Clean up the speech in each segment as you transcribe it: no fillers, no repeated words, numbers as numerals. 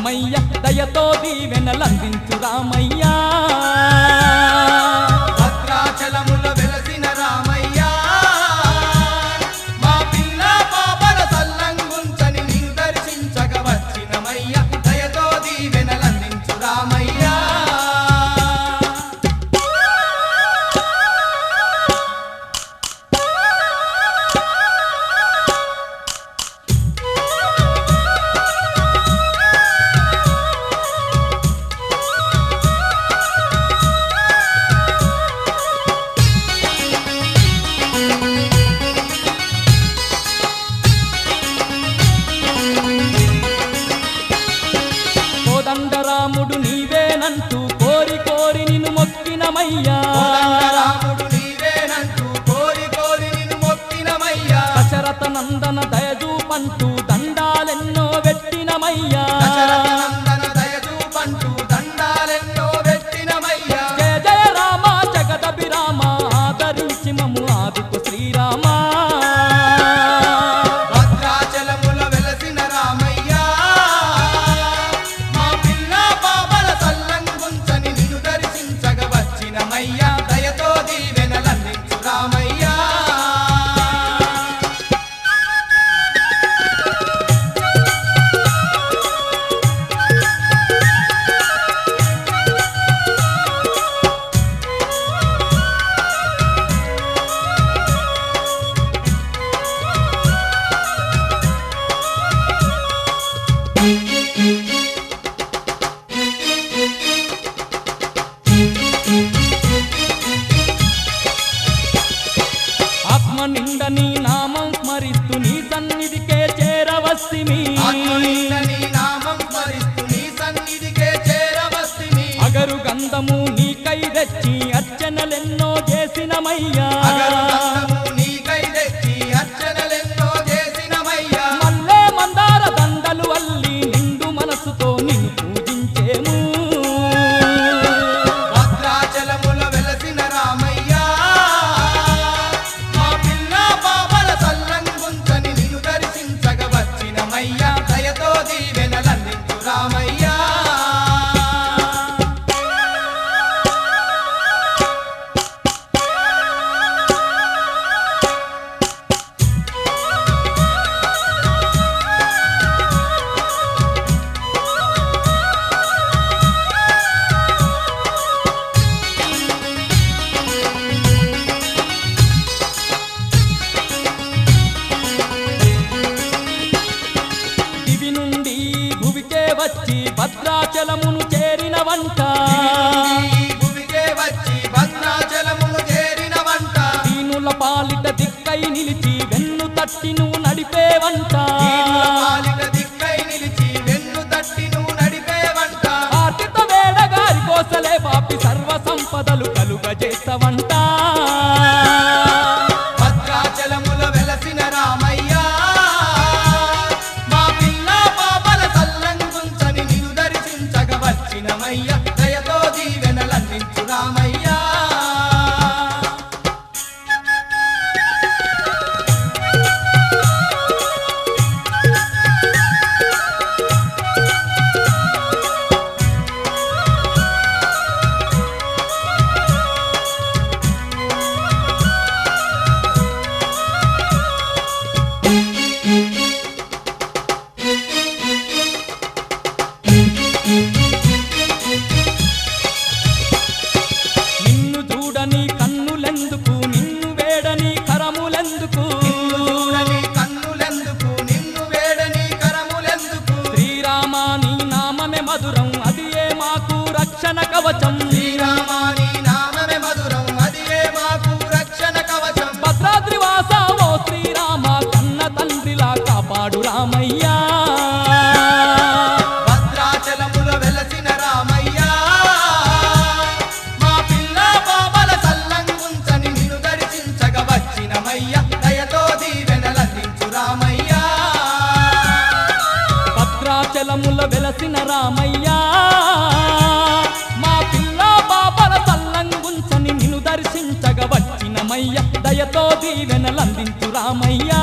వచ్చినమయ్య దయతో దీవెనలందించు రామయ్య భద్రాచలములో వెలసిన రామయ్య మా పిల్ల పాపల సల్లంగుంచని నిన్ను దర్శించగ వచ్చినమయ్య దయతో దీవెనలందించు రామయ్య కోదండరాముడు నీవేనంటూ కోరి కోరి నిన్ను మొక్కినమయ్యా రాముడు నీవేనంటూ కోరి కోరి నిన్ను మొక్కినమయ్యా దశరథ నందన దయజూపంటూ దండాలెన్నో పెట్టినమయ్యా దశరథ నందన దయచూపంటూ దండాలెన్నో పెట్టినమయ్యా జయ జయ రామ జగదభిరామ ఆదరించి మమ్ము ఆదుకు శ్రీరామ భద్రాచలములో వెలసిన రామయ్య మా పిల్ల పాపల సల్లంగుంచని నిన్ను దర్శించగ వచ్చినమయ్య దయతో దీవెనలందించు రామయ్య ఆత్మ నిండ నీ నామం స్మరిస్తూ నీ సన్నిధికే చేరవస్తిమి ఆత్మనింద నీ నామం స్మరిస్తూ నీ సన్నిధికే చేరవస్తిమి అగరు గంధము నీకై తెచ్చి అర్చనలెన్నో చేసినమయ్యా అగరు గంధము నీకై తెచ్చి అర్చనలెన్నో చేసినమయ్యా మల్లె మందార దండలు అల్లి నిండు మనసుతో నిన్ను పూజించేము భద్రాచలములో వెలసిన రామయ్య మా పిల్ల పాపల సల్లంగుంచని నిన్ను దర్శించగ వచ్చినమయ్య దయతో దీవెనలందించు రామయ్య దివి నుండి భువికే వచ్చి భద్రాచలమును చేరిన వంట ఈ భూమికే వచ్చి భద్రాచలమును చేరిన వంట దీనుల పాలిట దిక్కై నిలిచి వెన్ను తట్టి నువ్వు నడిపే వంట దీనుల పాలిట దిక్కై నిలిచి వెన్ను తట్టి నువ్వు నడిపే వంట ఆర్తిత వేడగారి కోసలే పాపి సర్వ సంపదలు కలుగజేస్తవంట భద్రాచలములో వెలసిన రామయ్య మా పిల్ల పాపల సల్లంగుంచని నిన్ను దర్శించగ వచ్చినమయ్య దయతో దీవెనలందించు రామయ్య నిన్ను చూడని కన్నులెందుకు నిన్ను వేడని కరములెందుకు చూడని కన్నులెందుకు నిన్ను వేడని కరములెందుకు శ్రీరామ నీ నామమే మధురం అది ఏ మాకు రక్షణ కవచం శ్రీరామ నీ నామమే మధురం అది ఏ మాకు రక్షణ కవచం భద్రాద్రి వాస ఓ శ్రీరామ కన్న తండ్రిలా కాపాడు రామయ్యా భద్రాచలములో వెలసిన రామయ్య మా పిల్ల పాపల సల్లంగుంచని నిన్ను దర్శించగ వచ్చినమయ్య దయతో దీవెనలందించు రామయ్య భద్రాచలముల వెలసిన రామయ్యా మా పిల్ల పాపల సల్లంగుంచని నిన్ను దర్శించగ వచ్చినమయ్య దయతో దీవెనలందించు రామయ్యా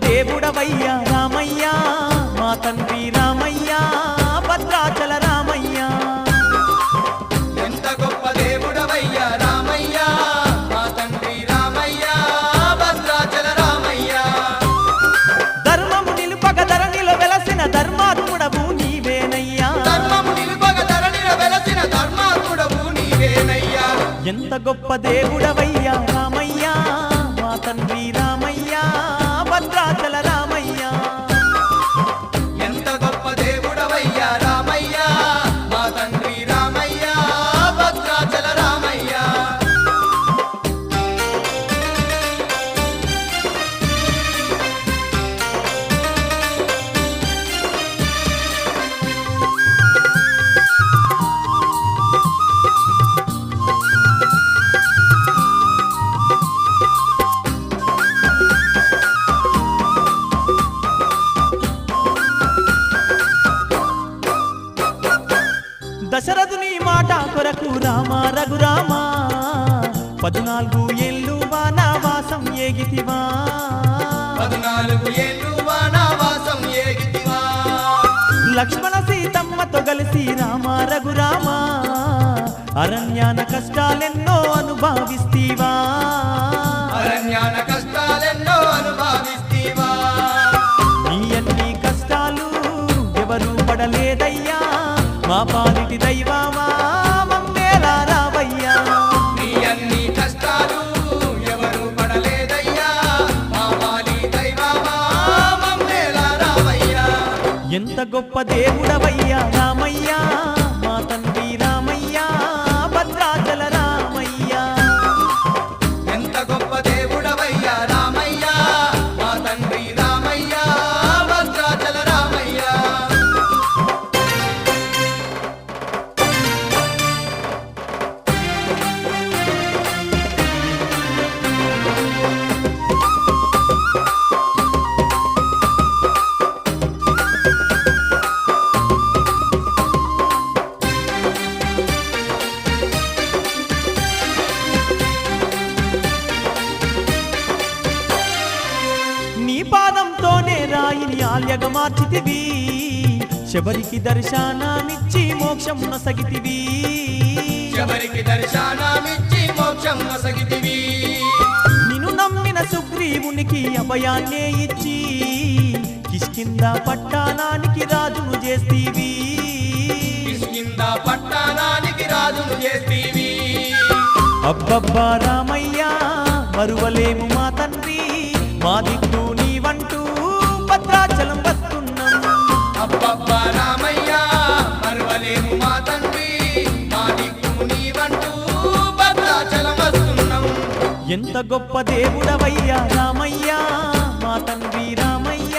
దేవుడవయ్యా రామయ్య మా తండ్రి రామయ్య భద్రాచల రామయ్య ఎంత గొప్ప దేవుడవయ్యా రామయ్య మా తండ్రి రామయ్య భద్రాచల రామయ్య ధర్మము నిలుపగ ధరణిలో వెలసిన ధర్మాత్ముడవు నీవేనయ్యా ధర్మము నిలుపగ ధరణిలో వెలసిన ధర్మాత్ముడవు నీవేనయ్యా ఎంత గొప్ప దేవుడవయ్యా రామయ్య మా తండ్రి రామయ్య భద్రాచల రామయ్య ఎంత గొప్ప దేవుడవయ్యా రామయ్య మా తండ్రి రామయ్య భద్రాచల రామయ్య దశరథుని మాట కొరకు రామ రఘురామ 14 ఏళ్ళు వానవాసం ఏగితివా 14 ఏళ్ళు వానవాసం ఏగితివా లక్ష్మణ సీతమ్మతో కలిసి రామ రఘురామ అరణ్యాన కష్టాలెన్నో అనుభవిస్తీవా అరణ్యాన కష్టాలెన్నో అనుభవిస్తీవా నీ అన్ని కష్టాలు ఎవరు పడలేదయ్యా మా పాలిటి దైవమా మమ్మేలా రావయ్యా నీ అన్ని కష్టాలు ఎవరు పడలేదయ్యా మా పాలి దైవమా మమ్మేలా రావయ్యా ఎంత గొప్ప దేవుడవయ్యా రామయ్య మా తండ్రి రామయ్య భద్రాచల రామయ్య ఎంత గొప్ప దేవుడవయ్యా రామయ్య మా తండ్రి రామయ్య భద్రాచల రామయ్య నీ పాదంతోనే రాయిని ఆల్యగా మార్చితివి శబరికి దర్శనమిచ్చి మోక్షం నొసగితివి ఎవరికి దర్శనమిచ్చి మోక్షం నొసగితివి నిన్ను నమ్మిన సుగ్రీవునికి అభయాన్నే ఇచ్చి కిష్కింద పట్టణానికి రాజును చేస్తీవి కిష్కింద పట్టణానికి రాజును చేస్తీవి అబ్బబ్బా రామయ్య మరువలేము మా తండ్రి మా దిక్కు నీవంటూ భద్రాచలం వస్తున్నాం అబ్బబ్బా రామయ్య మరువలేము మా తండ్రి మా దిక్కు నీవంటూ భద్రాచలం వస్తున్నాం ఎంత గొప్ప దేవుడవయ్యా రామయ్య మా తండ్రి రామయ్య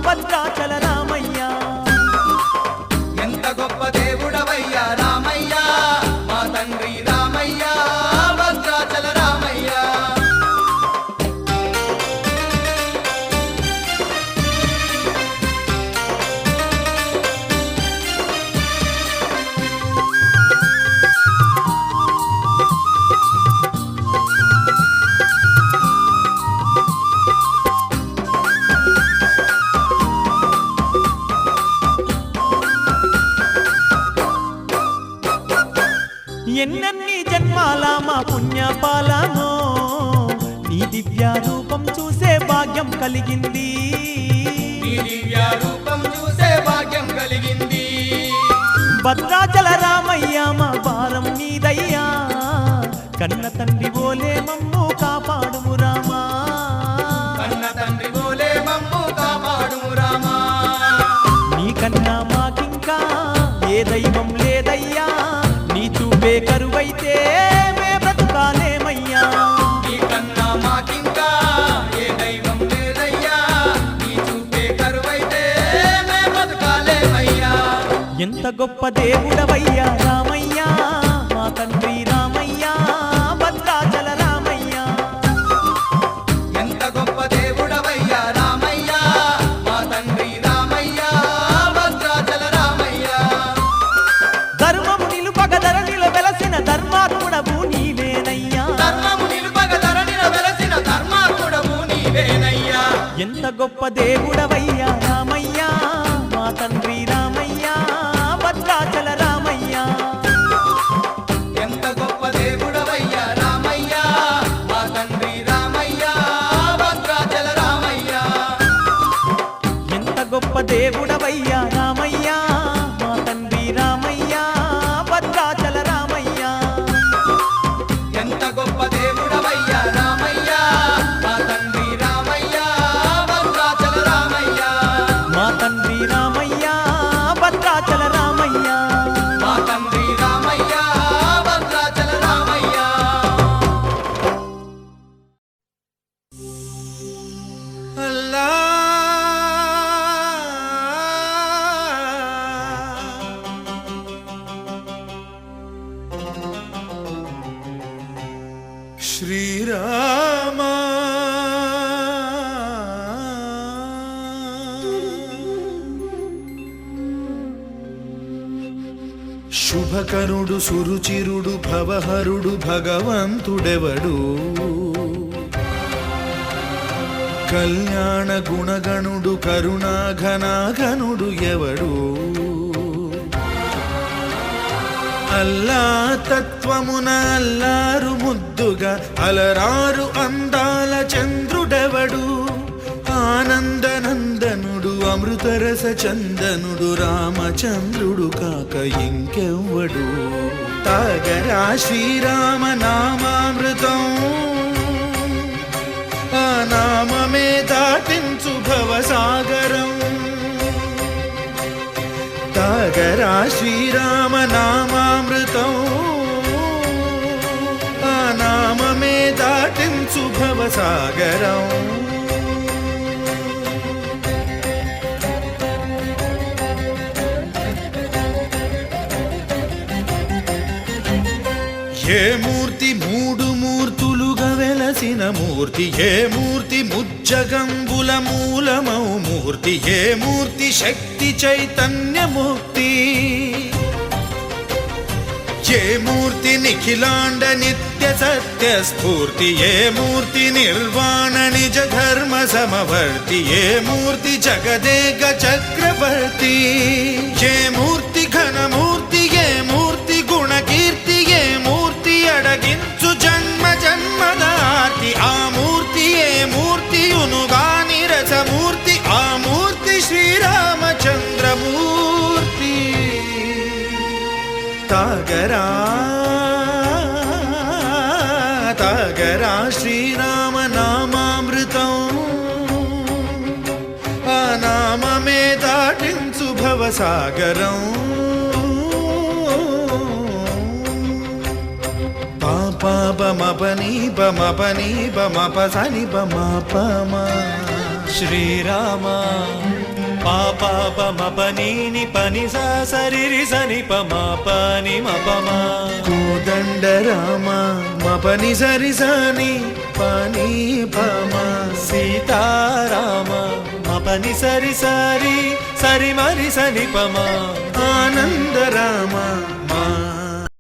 భద్రాచల రామయ్య ఎంత గొప్ప దేవుడవయ్యా రామయ్య మా తండ్రి రామయ్య భద్రాచల రామయ్య ఎన్నెన్ని జన్మాల మా పుణ్యపాలనో నీ దివ్య రూపం చూసే భాగ్యం కలిగింది నీ దివ్య రూపం చూసే భాగ్యం కలిగింది భద్రాచల రామయ్య మా భారం నీదయ్యా కన్న తండ్రి ఓలే మమ్ము కాపాడుము రామా కన్న తండ్రి బోలే మమ్ము కాపాడుము రామా నీకన్నా మాకింకా ఏ దైవం లేదయ్యా నీ చూపే కరువైతే మే బ్రతుకాలేమయ్యా నీకన్నా మాకింకా ఏ దైవం లేదయ్యా నీ చూపే కరువైతే మే బతకాలేమయ్యా ఎంత గొప్ప దేవుడవయ్యా రామయ్య మా తండ్రి రామయ్య భద్రాచల రామయ్య ఎంత గొప్ప దేవుడవయ్యా రామయ్య మా తండ్రి రామయ్య భద్రాచల రామయ్య ధర్మము నిలుపగ ధరణిలో వెలసిన ధర్మాత్ముడవు నీవేనయ్యా ధర్మము నిలుపగ ధరణిన వెలసిన ధర్మాత్ముడవు నీవేనయ్యా ఎంత గొప్ప దేవుడవయ్యా రామయ్యా మా తండ్రి రామయ్యా భద్రాచల రామయ్యా ఎంత గొప్ప దేవుడవయ్యా రామయ్యా మా తండ్రి రామయ్యా భద్రాచల రామయ్యా ఎంత గొప్ప దేవుడవయ్యా రామయ్యా మా తండ్రి రామయ్యా భద్రాచల రామయ్యా ఎంత గొప్ప దేవుడవయ్యా రామయ్యా మా తండ్రి రామయ్యా భద్రాచల రామయ్యా మా తండ్రి రామయ్యా భద్రాచల రామయ్యా మా తండ్రి రామయ్యా భద్రాచల రామయ్యా అల్లా శ్రీరామ శుభకరుడు సురుచిరుడు భవహరుడు భగవంతుడెవడు కళ్యాణ గుణగణుడు కరుణాఘనాఘనుడు ఎవడు అల్లా తత్వమున అల్లారు ముద్దుగా అలరారు అందాల చంద్రుడెవడు ఆనందనందనుడు అమృతరస చందనుడు రామచంద్రుడు కాక ఇంకెవ్వడు తాగరా శ్రీరామ నామామృతం ఆ నామమే దాటించు భవసాగరం తాగరా శ్రీరామ నామామృతం ఆ నామమే దాటించు భవసాగరం ఏ మూర్తి మూడు మూర్తులుగా వెలసిన మూర్తి ఏ మూర్తి ముజ్జగంబుల మూలమౌ మూర్తి ఏ మూర్తి శక్తి చైతన్యముక్తి ఏ మూర్తి నిఖిలాండ నిత్య సత్య స్ఫూర్తి ఏ మూర్తి నిర్వాణ నిజ ధర్మ సమవర్తి ఏ మూర్తి జగదేక చక్రవర్తి ఏ మూర్తి ఘనమూర్తి ఏ మూర్తి గుణకీర్తి ఏ మూర్తి అడగించు జన్మ జన్మదార్తి ఆ మూర్తి ఏ మూర్తి ఉనుగాని రసమూర్తి ఆ మూర్తి శ్రీరామచంద్రమూర్తి తాగరా తాగరా శ్రీరామ నామామృతం ఆ నామమే దాటించు భవసాగరం పాపమపని పమపని పమపసని పమపమ శ్రీరామ పాపమపనీని పని సరి సని పమ పని మపమ కోదండ రామ మపని సరి సని పని పమ సీతారామ మపని సరి సరి సరి మరి సని పమ ఆనంద రామ మా